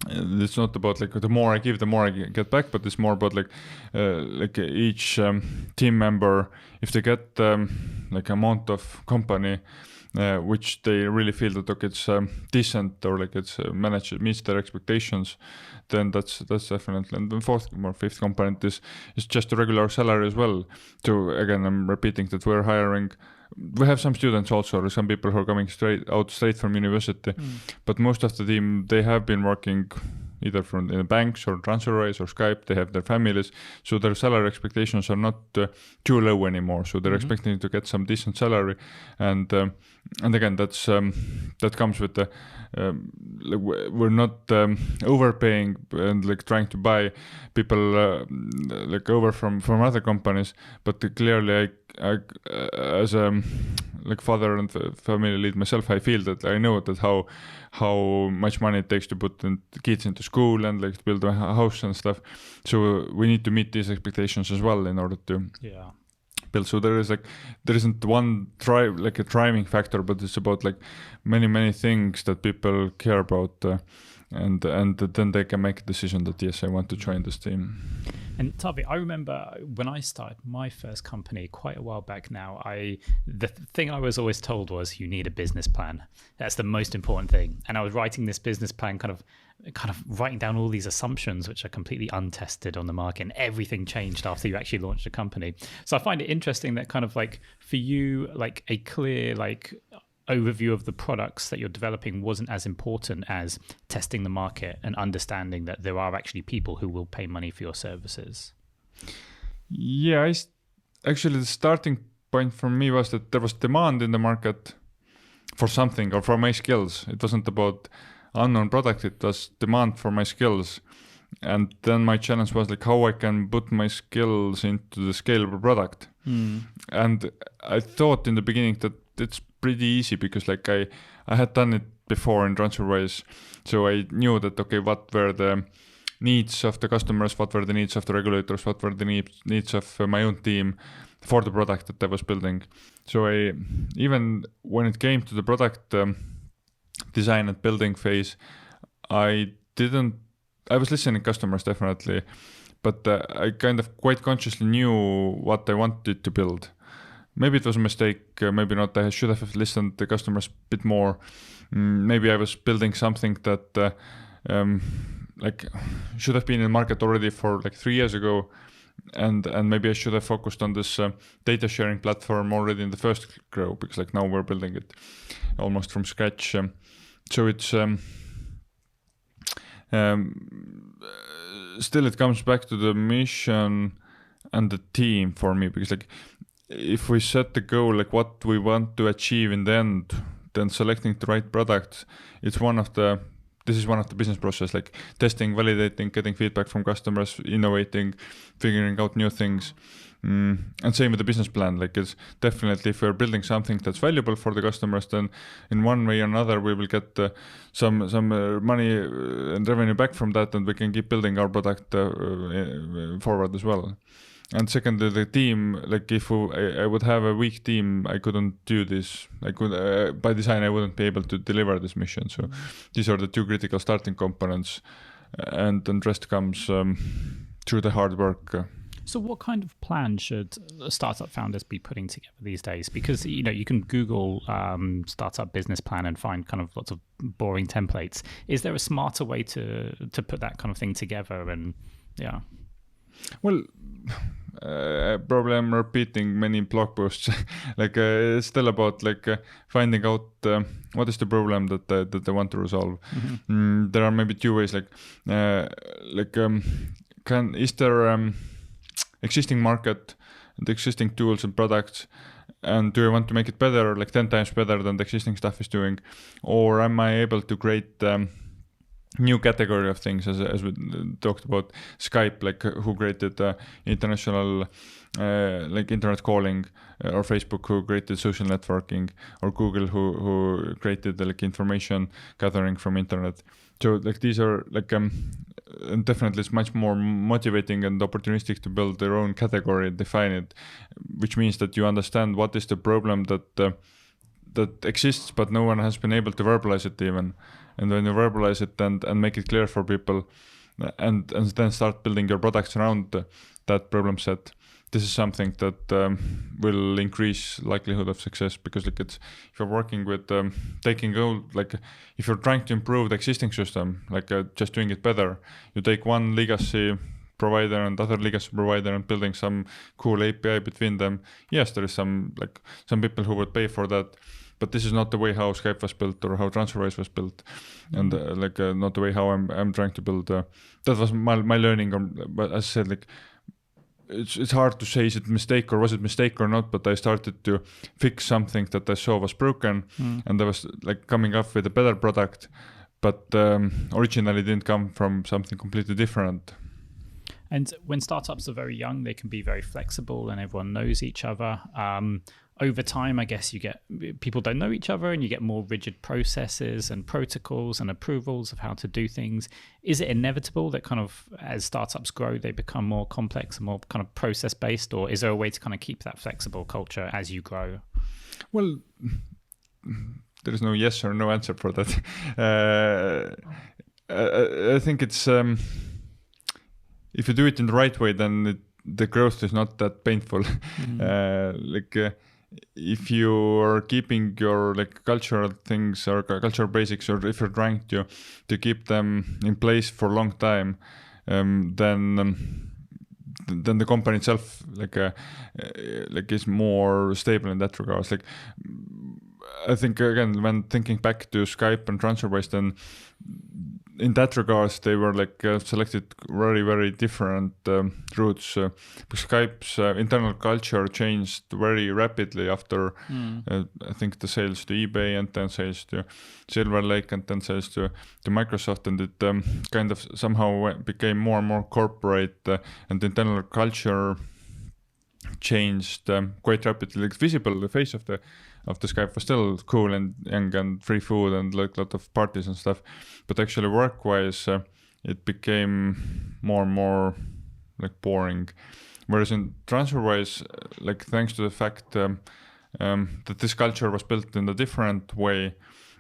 it's not about like the more I give, the more I get back, but it's more about like each team member, if they get like amount of company which they really feel that okay, it's decent, or like it's meets their expectations, then that's definitely. And the fourth or fifth component is just a regular salary as well. So again, I'm repeating that we're hiring. We have some students also, some people who are coming straight from university, but most of the team, they have been working either from the banks or TransferWise or Skype. They have their families, so their salary expectations are not too low anymore. So they're expecting to get some decent salary, and again, that's that comes with the we're not overpaying and like trying to buy people like over from other companies, but clearly I as a like father and family lead myself, I feel that I know that how much money it takes to put the kids into school and like to build a house and stuff. So we need to meet these expectations as well in order to build. So there isn't one a driving factor, but it's about like many things that people care about, and then they can make a decision that yes, I want to join this team. And Taavi, I remember when I started my first company quite a while back now, the thing I was always told was you need a business plan. That's the most important thing. And I was writing this business plan, kind of writing down all these assumptions which are completely untested on the market, and everything changed after you actually launched a company. So I find it interesting that kind of like for you, like a clear like overview of the products that you're developing wasn't as important as testing the market and understanding that there are actually people who will pay money for your services. Yeah, actually the starting point for me was that there was demand in the market for something or for my skills. It wasn't about unknown product, it was demand for my skills. And then my challenge was like how I can put my skills into the scalable product. And I thought in the beginning that it's pretty easy because like I had done it before in TransferWise, so I knew that okay, what were the needs of the customers, what were the needs of the regulators, what were the needs of my own team for the product that I was building. So I, even when it came to the product design and building phase, I was listening customers definitely, but I kind of quite consciously knew what I wanted to build. Maybe it was a mistake, maybe not. I should have listened to customers a bit more. Maybe I was building something that like should have been in the market already for like 3 years ago, and maybe I should have focused on this data sharing platform already in the first grow, because like now we're building it almost from scratch. So it's still it comes back to the mission and the team for me, because like if we set the goal, like what we want to achieve in the end, then selecting the right product, this is one of the business process, like testing, validating, getting feedback from customers, innovating, figuring out new things. And same with the business plan. Like it's definitely, if we're building something that's valuable for the customers, then in one way or another we will get some money and revenue back from that, and we can keep building our product forward as well. And secondly, the team, like if I would have a weak team, I couldn't do this. I could by design I wouldn't be able to deliver this mission. So these are the two critical starting components, and then rest comes through the hard work. So what kind of plan should startup founders be putting together these days? Because you can Google startup business plan and find kind of lots of boring templates. Is there a smarter way to put that kind of thing together? And yeah. Well, probably I'm repeating many blog posts. Like it's still about like finding out what is the problem that they want to resolve. Mm-hmm. There are maybe two ways. Is there existing market, the existing tools and products, and do I want to make it better, like 10 times better than the existing stuff is doing, or am I able to create new category of things, as we talked about Skype, like who created international like internet calling, or Facebook who created social networking, or Google who created like information gathering from internet. So like these are like and definitely it's much more motivating and opportunistic to build their own category, define it, which means that you understand what is the problem that exists, but no one has been able to verbalize it even. And when you verbalize it and make it clear for people, and then start building your products around that problem set, this is something that will increase likelihood of success. Because like if you're working with taking goal, like if you're trying to improve the existing system, like just doing it better, you take one legacy provider and other legacy provider and building some cool API between them. Yes, there is some people who would pay for that. But this is not the way how Skype was built or how TransferWise was built, and not the way how I'm trying to build. That was my learning. But as I said, like it's hard to say is it mistake or was it mistake or not. But I started to fix something that I saw was broken, and I was like coming up with a better product, but originally didn't come from something completely different. And when startups are very young, they can be very flexible and everyone knows each other. Over time, I guess people don't know each other and you get more rigid processes and protocols and approvals of how to do things. Is it inevitable that kind of as startups grow, they become more complex and more kind of process based, or is there a way to kind of keep that flexible culture as you grow? Well, there is no yes or no answer for that. I think it's if you do it in the right way, then the growth is not that painful. If you are keeping your like cultural things or cultural basics, or if you're trying to keep them in place for a long time, then the company itself is more stable in that regard. Like I think again, when thinking back to Skype and TransferWise, then in that regards they were like selected very, very different routes. Skype's internal culture changed very rapidly after I think the sales to eBay, and then sales to Silver Lake, and then sales to Microsoft, and it kind of somehow became more and more corporate, and the internal culture changed quite rapidly. Like visible, the face of the Skype was still cool and young and free food and like a lot of parties and stuff, but actually work-wise it became more and more like boring. Whereas in TransferWise, like thanks to the fact that this culture was built in a different way,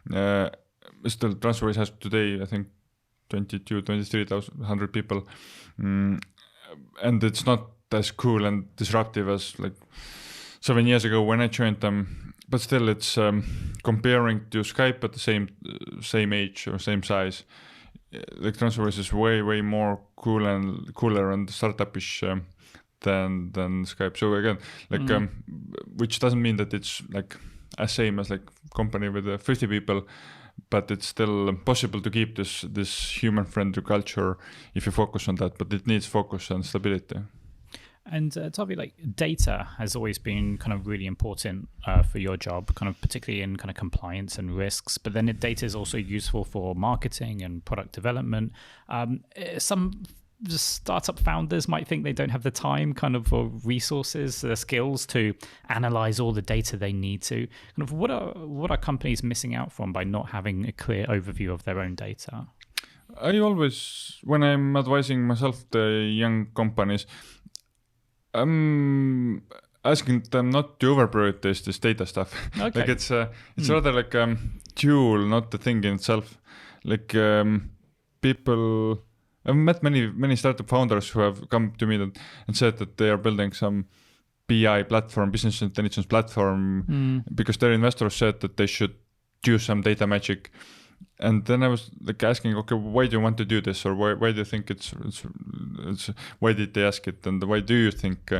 still TransferWise has today I think 23,000 people, and it's not as cool and disruptive as like 7 years ago when I joined them. But still, it's comparing to Skype at the same age or same size. Like TransferWise is way more cooler and startupish than Skype. So again, like which doesn't mean that it's like as same as like company with 50 people, but it's still possible to keep this human friendly culture if you focus on that. But it needs focus and stability. And Taavi, like data has always been kind of really important for your job, kind of particularly in kind of compliance and risks. But then data is also useful for marketing and product development. Some startup founders might think they don't have the time, kind of, or resources, the skills to analyze all the data they need to. Kind of, what are companies missing out from by not having a clear overview of their own data? I always, when I'm advising myself the young companies, I'm asking them not to over-prioritize this data stuff. Okay. Like it's rather like tool, not the thing in itself. Like people, I've met many startup founders who have come to me and said that they are building some BI platform, business intelligence platform, because their investors said that they should do some data magic. And then I was like asking, okay, why do you want to do this, or why do you think it's why did they ask it, and why do you think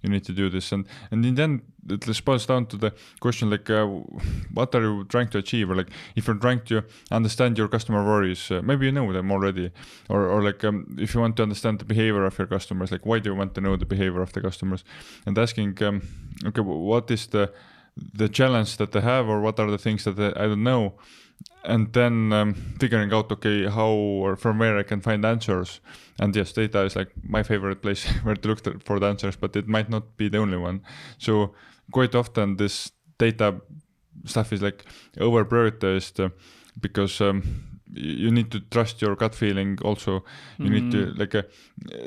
you need to do this? And in the end, it boils down to the question like, what are you trying to achieve, or like if you're trying to understand your customer worries, maybe you know them already, or like if you want to understand the behavior of your customers, like why do you want to know the behavior of the customers, and asking, okay, what is the challenge that they have, or what are the things that I don't know. And then figuring out, okay, how or from where I can find answers. And yes, data is like my favorite place where to look for the answers, but it might not be the only one. So quite often this data stuff is like over prioritized because you need to trust your gut feeling also. You need to like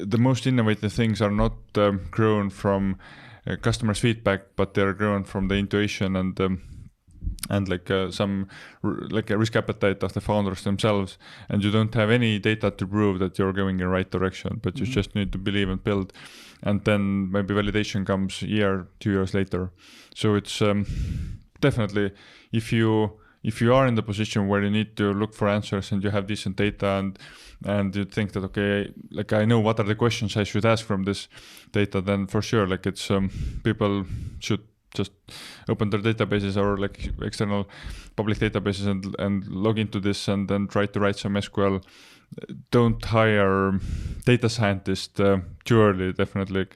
the most innovative things are not grown from customers' feedback, but they're grown from the intuition and like some like a risk appetite of the founders themselves, and you don't have any data to prove that you're going in the right direction, but you just need to believe and build, and then maybe validation comes 2 years later. So it's definitely if you are in the position where you need to look for answers and you have decent data and you think that, okay, like I know what are the questions I should ask from this data, then for sure like it's people should just open their databases or like external public databases and log into this and then try to write some SQL. Don't hire data scientists too early, definitely.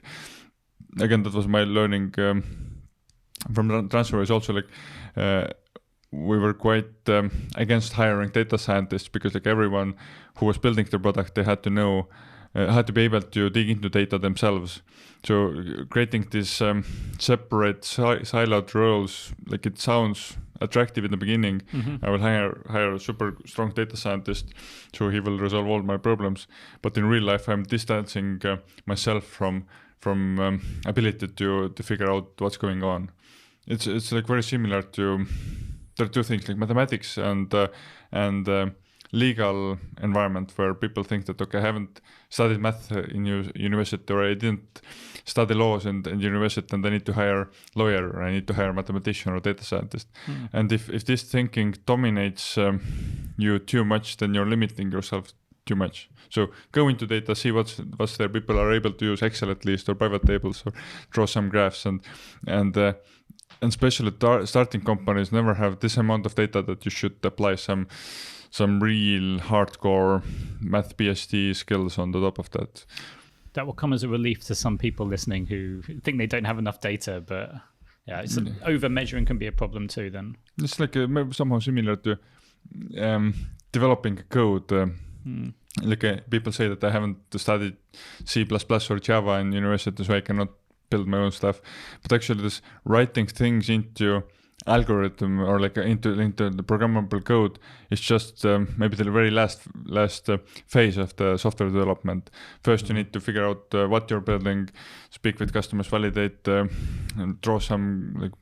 Again, that was my learning from TransferWise also, like we were quite against hiring data scientists because like everyone who was building the product, they had to know had to be able to dig into data themselves. So creating these separate siloed roles, like it sounds attractive in the beginning. I will hire a super strong data scientist, so he will resolve all my problems. But in real life, I'm distancing myself from ability to figure out what's going on. It's like very similar to, there are two things like mathematics and legal environment, where people think that, okay, I haven't studied math in university, or I didn't study laws in university, and I need to hire a lawyer, or I need to hire a mathematician or data scientist. And if this thinking dominates you too much, then you're limiting yourself too much. So go into data, see what's there. People are able to use Excel at least, or pivot tables, or draw some graphs, and especially starting companies never have this amount of data that you should apply some real hardcore math PhD skills on the top of that. That will come as a relief to some people listening who think they don't have enough data, but yeah, over measuring can be a problem too then. It's like somehow similar to developing code. Like people say that I haven't studied C++ or Java in university, so I cannot build my own stuff. But actually this writing things into algorithm or like into the programmable code is just maybe the very last phase of the software development. First you need to figure out what you're building, speak with customers, validate, and draw some like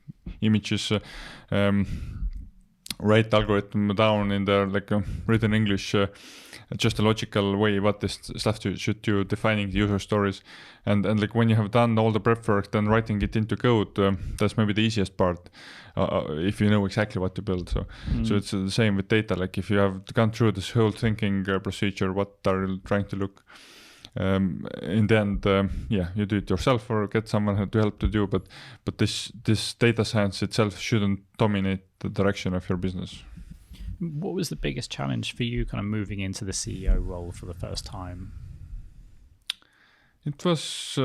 images, write algorithm down in the like written English, just a logical way what this stuff should do, defining the user stories, and like when you have done all the prep work, then writing it into code, that's maybe the easiest part, if you know exactly what to build. So it's the same with data. Like if you have gone through this whole thinking procedure, what are you trying to look, in the end, you do it yourself or get someone to help to do. But this data science itself shouldn't dominate the direction of your business. What was the biggest challenge for you kind of moving into the CEO role for the first time? It was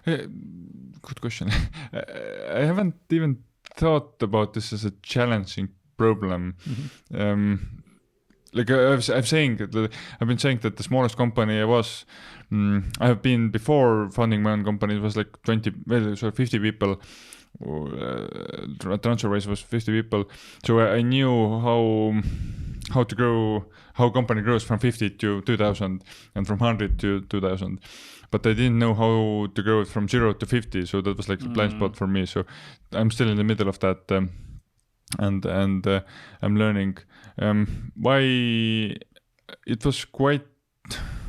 Good question. I haven't even thought about this as a challenging problem. Like I've been saying that the smallest company I was, I have been before founding my own company. It was like 50 people. TransferWise was 50 people. So I knew how to grow, how company grows from 50 to 2,000 and from 100 to 2,000. But I didn't know how to grow it from 0 to 50. So that was like the blind spot for me. So I'm still in the middle of that. And I'm learning why it was quite,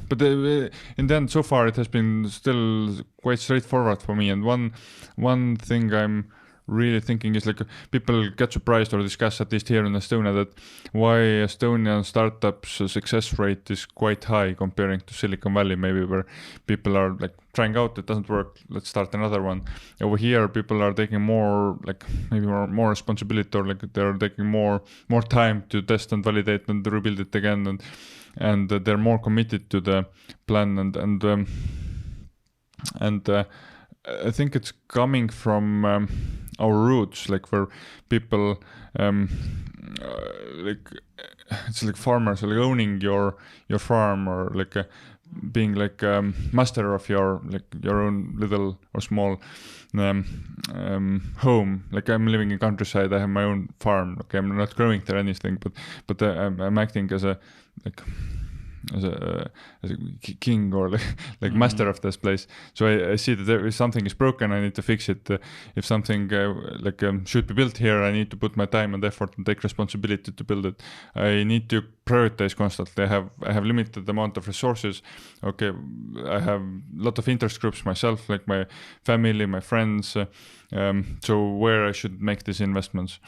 but in the end, so far it has been still quite straightforward for me. And one thing I'm really thinking is like people get surprised or discuss, at least here in Estonia, that why Estonian startups success rate is quite high comparing to Silicon Valley, maybe, where people are like trying out, it doesn't work, let's start another one. Over here people are taking more, like maybe more responsibility, or like they're taking more time to test and validate and rebuild it again, and they're more committed to the plan, and I think it's coming from our roots, like where people like it's like farmers, like owning your farm, or like being like master of your own little or small home. Like I'm living in countryside, I have my own farm. Okay, I'm not growing there anything, but I'm acting as a king, or like master of this place. So I see that if something is broken, I need to fix it. If something should be built here, I need to put my time and effort and take responsibility to build it. I need to prioritize constantly. I have limited amount of resources. Okay, I have a lot of interest groups myself, like my family, my friends. So where I should make these investments.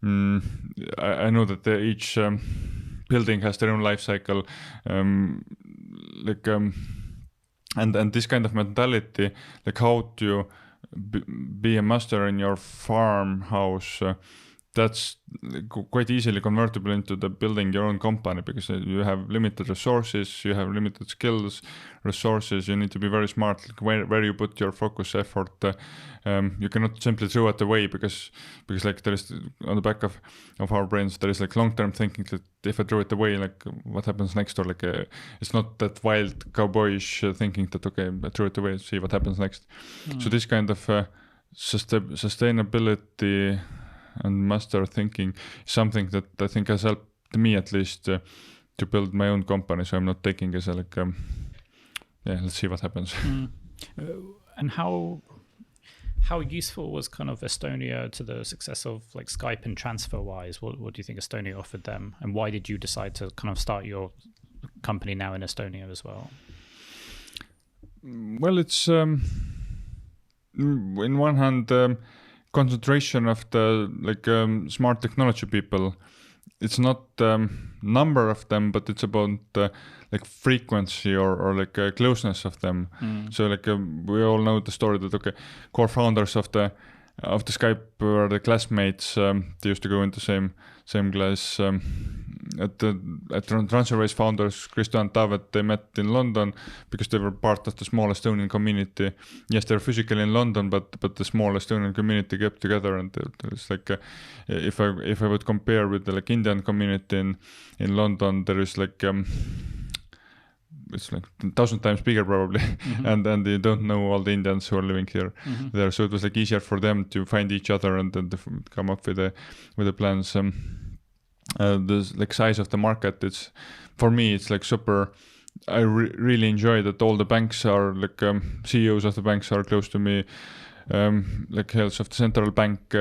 I know that each building has their own life cycle, and this kind of mentality, like how to be a master in your farmhouse, that's quite easily convertible into the building your own company, because you have limited resources, you have limited skills, resources. You need to be very smart, like where you put your focus, effort. You cannot simply throw it away, because like there is on the back of our brains, there is like long-term thinking that if I throw it away, like what happens next, or like it's not that wild cowboyish thinking that okay, I throw it away, see what happens next. So this kind of sustainability and master thinking is something that I think has helped me, at least, to build my own company. So I'm not taking as a like let's see what happens. And how useful was kind of Estonia to the success of like Skype and TransferWise? What do you think Estonia offered them, and why did you decide to kind of start your company now in Estonia as well? Well, it's in one hand concentration of the smart technology people. It's not number of them, but it's about like frequency or like closeness of them. So like we all know the story that core founders of the Skype were the classmates. They used to go into same class. At TransferWise founders, Kristo and Taavi, they met in London because they were part of the small Estonian community. Yes, they're physically in London, but the small Estonian community kept together. And it's like if I would compare with the like Indian community in London, there is like it's like 1,000 times bigger probably, and they don't know all the Indians who are living here there. So it was like easier for them to find each other and then come up with the plans. The like size of the market, it's for me, it's like super. I really enjoy that all the banks are like CEOs of the banks are close to me. Like heads of the central bank,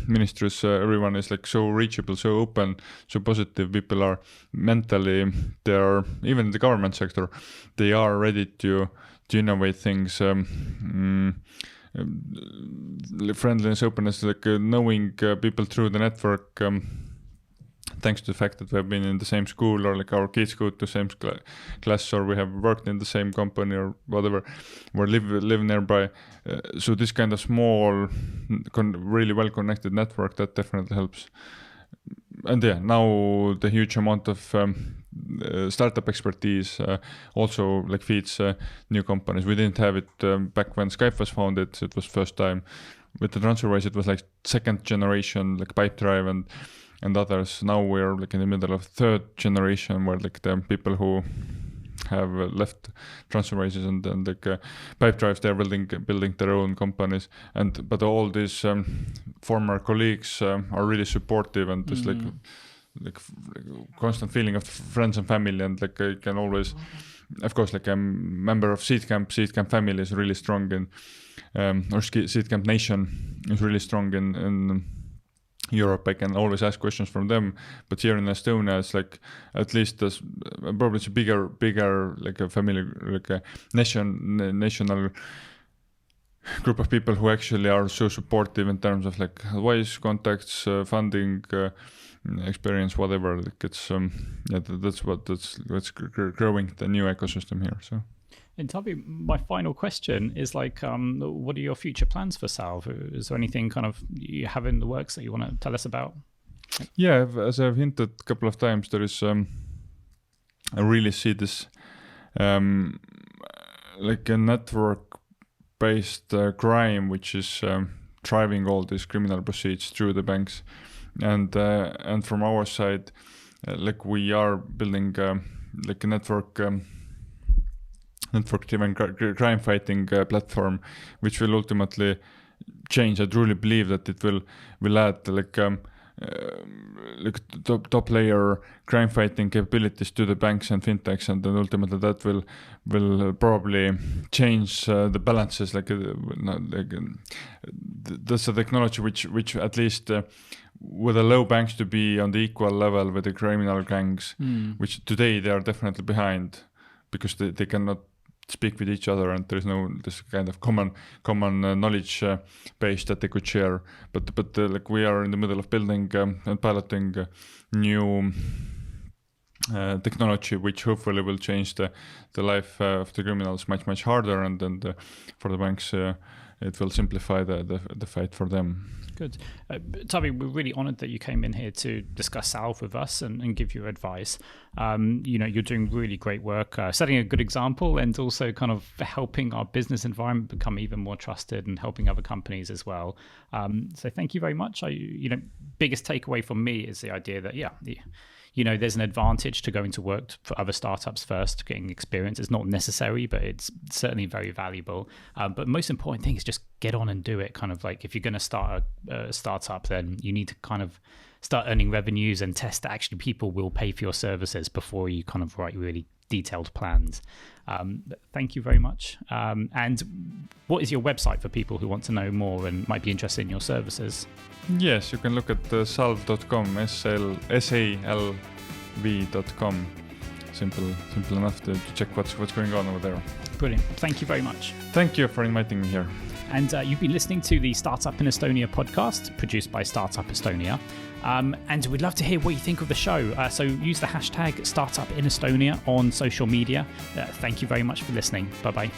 ministers, everyone is like so reachable, so open, so positive. People are mentally, they are, even in the government sector, they are ready to innovate things. Friendliness, openness, like knowing people through the network. Thanks to the fact that we have been in the same school, or like our kids go to the same class, or we have worked in the same company or whatever, or live nearby. So this kind of small, really well connected network, that definitely helps. now the huge amount of startup expertise also like feeds new companies. We didn't have it back when Skype was founded. It was first time. With the TransferWise, it was like second generation, like Pipedrive and others. Now we're like in the middle of third generation, where like the people who have left TransferWises and like Pipedrive, they're building their own companies. But all these former colleagues are really supportive, and there's like constant feeling of friends and family, and like I can always, of course, like I'm member of Seedcamp family is really strong in or Seedcamp Nation is really strong in Europe. I can always ask questions from them, but here in Estonia it's like at least there's probably it's a bigger like a family, like a national group of people who actually are so supportive in terms of like advice, contacts, funding, experience, whatever. Like it's that's growing the new ecosystem here. So. And Taavi, my final question is like, what are your future plans for Salv? Is there anything kind of you have in the works that you want to tell us about? Yeah, as I've hinted a couple of times, there is I really see this like a network-based crime, which is driving all these criminal proceeds through the banks, and from our side, like we are building like a network-driven crime fighting platform, which will ultimately change. I truly believe that it will add like top layer crime fighting capabilities to the banks and fintechs, and then ultimately that will probably change the balances. That's a technology which at least would allow banks to be on the equal level with the criminal gangs, which today they are definitely behind because they cannot speak with each other, and there's no this kind of common knowledge base that they could share. But like we are in the middle of building and piloting new technology, which hopefully will change the life of the criminals much harder, and then for the banks it will simplify the fight for them. Good. Taavi, we're really honoured that you came in here to discuss Salv with us and give your advice. You're doing really great work, setting a good example, and also kind of helping our business environment become even more trusted and helping other companies as well. So thank you very much. Biggest takeaway from me is the idea that, there's an advantage to going to work for other startups first, getting experience. It's not necessary, but it's certainly very valuable. But most important thing is just get on and do it. Kind of like if you're going to start a startup, then you need to kind of start earning revenues and test that actually people will pay for your services before you kind of write really detailed plans. Thank you very much. And what is your website for people who want to know more and might be interested in your services? Yes, you can look at salv.com, salv.com. Simple enough to check what's going on over there. Brilliant. Thank you very much. Thank you for inviting me here. And you've been listening to the Startup in Estonia podcast, produced by Startup Estonia. And we'd love to hear what you think of the show. So use the hashtag Startup in Estonia on social media. Thank you very much for listening. Bye-bye.